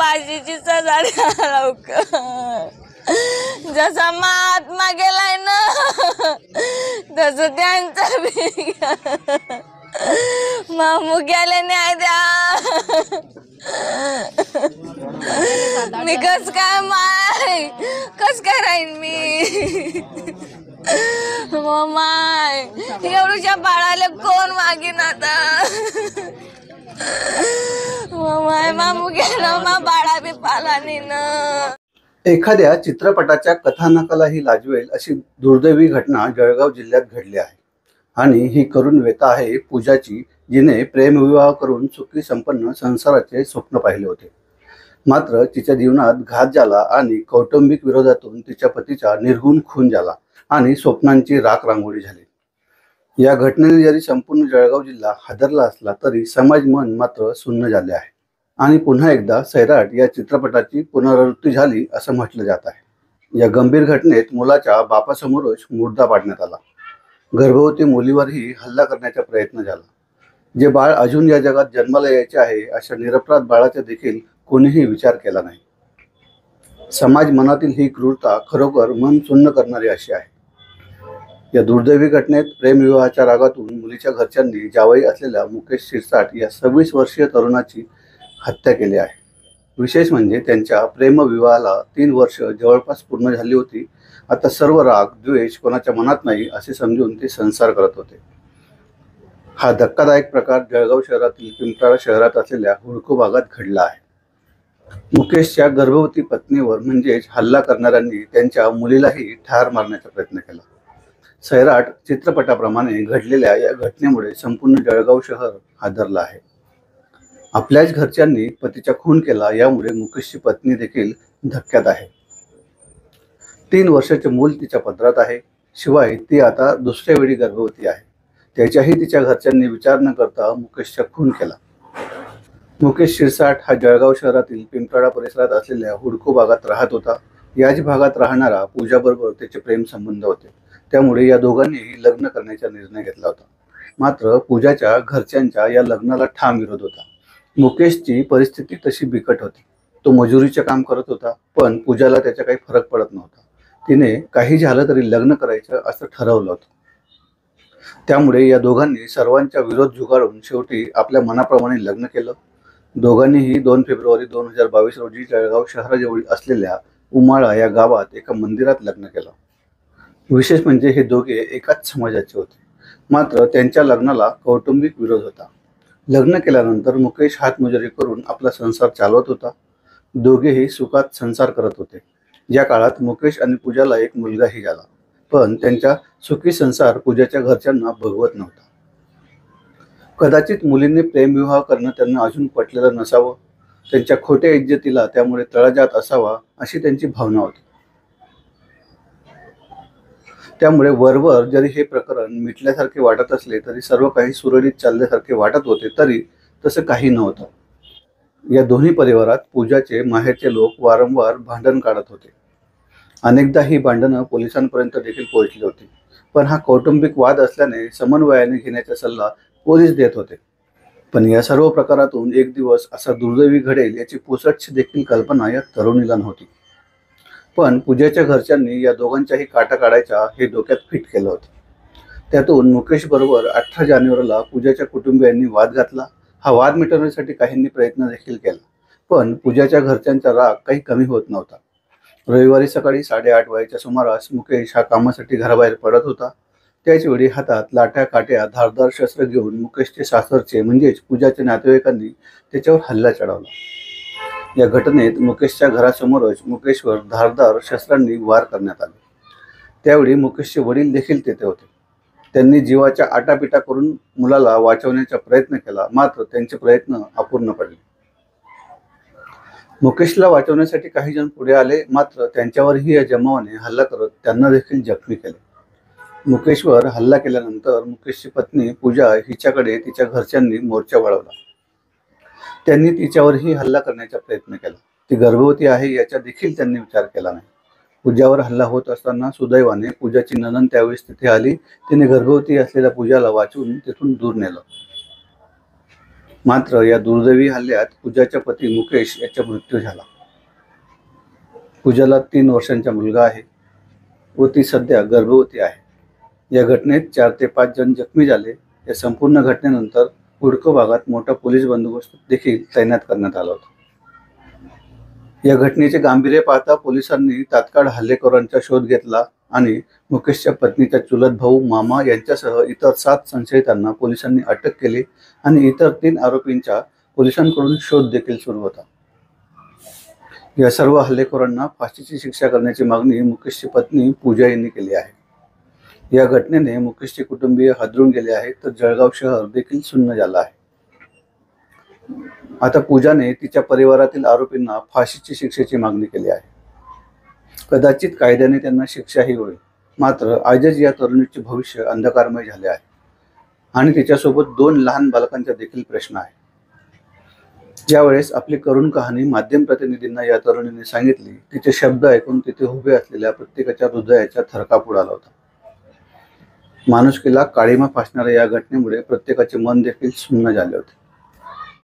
फाशीची सजा द्या लवकर. जसा महात्मा गेलाय ना तसं त्यांचा बी मामू गेले न्याय द्या. मी कस काय राहीन मी. माय एवढ्या बाळाला कोण मागीन आता. माय मामू गेला मा बाळा बी पाला नाही ना. एखाद्या चित्रपटाच्या कथानकालाही लाजवेल अशी दुर्दैवी घटना जळगाव जिल्ह्यात घडली आहे. आणि ही करुण व्यथा आहे पूजाची, जिने प्रेमविवाह करून सुखी संपन्न संसाराचे स्वप्न पाहिले होते. मात्र तिच्या जीवनात घात झाला आणि कौटुंबिक विरोधातून तिच्या पतीचा निर्घृण खून झाला आणि स्वप्नांची राख रांगोळी झाली. या घटनेने जरी संपूर्ण जळगाव जिल्हा हादरला असला तरी समाज मन मात्र सुन्न झाले आहे. आणि पुन्हा एकदा सैराट या चित्रपटाची पुनरावृत्ती झाली असं म्हटलं जात आहे. या गंभीर घटनेत मुलाच्या बापासमोरच मुर्दा पाडण्यात आला. गर्भवती मुलीवरही हल्ला करण्याचा प्रयत्न झाला. जे बाळ अजून या जगात जन्माला यायचे आहे अशा निरपराध बाळाचा देखील कोणीही विचार केला नाही. समाज मनातील ही क्रूरता खरोखर मन सुन्न करणारी अशी आहे. या दुर्दैवी घटनेत प्रेमविवाहाच्या रागातून मुलीच्या घरच्यांनी जावई असलेल्या मुकेश शिरसाट या 26 वर्षीय तरुणाची हत्या केली आहे. विशेष म्हणजे त्यांच्या प्रेमविवाहाला 3 वर्ष जवळपास पूर्ण झाली होती. आता सर्व राग द्वेष कोणाच्या मनात नाही असे समजून ते संसार करत होते. हा धक्कादायक प्रकार जळगाव शहरातील पिंपळा शहरात असलेल्या हुडको भागात घडला आहे. मुकेशच्या गर्भवती पत्नीवर म्हणजेच हल्ला करणाऱ्यांनी त्यांच्या मुलीलाही ठार मारण्याचा प्रयत्न केला. सैराट चित्रपटाप्रमाणे घडलेल्या या घटनेमुळे संपूर्ण जळगाव शहर हादरलं आहे. आपल्याच घरच्यांनी पतीचा खून केला यामुळे मुकेशची पत्नी देखील धक्क्यात आहे. 3 वर्षाचे मूल तिच्या पदरात आहे. शिवाय ती आता दुसऱ्या वेळी गर्भवती आहे. त्याच्याही तिच्या घरच्यांनी विचार न करता मुकेशचा खून केला. मुकेश शिरसाट हा जळगाव शहरातील पिंपळा परिसरात असलेल्या हुडको भागात राहत होता. याच भागात राहणारा पूजाबरोबर त्याचे प्रेम संबंध होते. त्यामुळे या दोघांनीही लग्न करण्याचा निर्णय घेतला होता. मात्र पूजाच्या घरच्यांच्या या लग्नाला ठाम विरोध होता. मुकेशची परिस्थिती तशी बिकट होती. तो मजुरीचे काम करत होता, पण पूजाला त्याचा काही फरक पडत नव्हता. तिने काही झालं तरी लग्न करायचं असं ठरवलं होतं. त्यामुळे या दोघांनी सर्वांचा विरोध झुगारून शेवटी आपल्या मनाप्रमाणे लग्न केलं. दोघांनीही 2 फेब्रुवारी 2022 रोजी जळगाव शहराजवळ असलेल्या उमाळा या गावात एका मंदिरात लग्न केलं. विशेष म्हणजे हे दोघे एकाच समाजाचे होते. मात्र त्यांच्या लग्नाला कौटुंबिक विरोध होता. लग्न केल्यानंतर मुकेश हातमजुरी करून आपला संसार चालवत होता. दोघेही सुखात संसार करत होते. या काळात मुकेश आणि पूजाला एक मुलगाही झाला. पण त्यांचा सुखी संसार पूजाच्या घरच्यांना बघवत नव्हता. कदाचित मुलींनी प्रेमविवाह करणं त्यांना अजून पटलेलं नसावं. त्यांच्या खोट्या इज्जतीला त्यामुळे तडा जात असावा अशी त्यांची भावना होती. त्यामुळे वरवर जरी हे प्रकरण मिटल्यासारखे वाटत असले तरी सर्व काही सुरळीत चालल्यासारखे वाटत होते, तरी तसं काही नव्हतं. या दोन्ही परिवारात पूजाचे माहेरचे लोक वारंवार भांडण काढत होते. अनेकदा ही भांडणं पोलिसांपर्यंत देखील पोहोचली होती. पण हा कौटुंबिक वाद असल्याने समन्वयाने घेण्याचा सल्ला पोलीस देत होते. पण या सर्व प्रकारातून एक दिवस असा दुर्दैवी घडेल याची पुसटशी देखील कल्पना या तरुणीला नव्हती. पण पूजाच्या घरच्यांनी या दोघांच्याही काटा काढायचा हे डोक्यात फिट केलं होतं. त्यातून मुकेश बरोबर 18 जानेवारीला पूजाच्या कुटुंबियांनी वाद घातला. हा वाद मिटवण्यासाठी काहींनी प्रयत्न देखील केला, पण पूजाच्या घरच्यांचा राग काही कमी होत नव्हता. रविवारी सकाळी 8:30 वाजेच्या सुमारास मुकेश हा कामासाठी घराबाहेर पडत होता. त्याचवेळी हातात लाट्या काट्या धारदार शस्त्र घेऊन मुकेशचे सासरचे म्हणजेच पूजाच्या नातेवाईकांनी त्याच्यावर हल्ला चढवला. या घटनेत मुकेशच्या घरासमोरच मुकेशवर धारदार शस्त्रांनी वार करण्यात आले. त्यावेळी मुकेशचे वडील देखील तेथे होते. त्यांनी जीवाच्या आटापिटा करून मुलाला वाचवण्याचा प्रयत्न केला, मात्र त्यांचे प्रयत्न अपूर्ण पडले. मुकेशला वाचवण्यासाठी काही जण पुढे आले, मात्र त्यांच्यावरही या जमावाने हल्ला करत त्यांना देखील जखमी केले. मुकेशवर हल्ला केल्यानंतर मुकेशची पत्नी पूजा हिच्याकडे तिच्या घरच्यांनी मोर्चा वळवला. त्यांनी तिच्यावरही हल्ला करण्याचा प्रयत्न केला. ती गर्भवती आहे याचा देखील त्यांनी विचार केला नाही. पूजावर हल्ला होत असताना सुदैवाने पूजाची नणंद त्यावेळेस तिथे आली. तिने गर्भवती असलेल्या पूजाला वाचवून तिथून दूर नेलं. मात्र या दुर्दैवी हल्ल्यात पूजाच्या पती मुकेश याचा मृत्यू झाला. पूजाला 3 वर्षांचा मुलगा आहे व ती सध्या गर्भवती आहे. या घटनेत 4 ते 5 जण जखमी झाले. या संपूर्ण घटनेनंतर हुडको भागात मोठा पोलीस बंदोबस्त देखील तैनात करण्यात आला होता. या घटनेचे गांभीर्य पाहता पोलिसांनी तात्काळ हल्लेखोरांचा शोध घेतला आणि मुकेशच्या पत्नीचा चुलत भाऊ, मामा यांच्यासह इतर 7 संशयितांना पोलिसांनी अटक केली आणि इतर 3 आरोपींचा पोलिसांकडून शोध देखील सुरू होता. या सर्व हल्लेखोरांना फाशीची शिक्षा करण्याची मागणी मुकेशची पत्नी पूजा यांनी केली आहे. या घटनेने मुकेशचे कुटुंबीय हादरून गेले आहेत, तर जळगाव शहर देखील सुन्न झालं आहे. आता पूजाने तिच्या परिवारातील आरोपींना फाशीची शिक्षेची मागणी केली आहे. कदाचित कायद्याने त्यांना शिक्षाही होईल. मात्र आजच या तरुणीचे भविष्य अंधकारमय झाले आहे आणि तिच्यासोबत 2 लहान बालकांचा देखील प्रश्न आहे. ज्यावेळेस आपली करुण कहाणी माध्यम प्रतिनिधींना या तरुणीने सांगितली, तिचे शब्द ऐकून तिथे उभे असलेल्या प्रत्येकाच्या हृदयाचा थरकाप उडाला होता. माणुसकीला काळिमा फासणाऱ्या या घटनेमुळे प्रत्येकाचे मन देखील सुन्न झाले होते.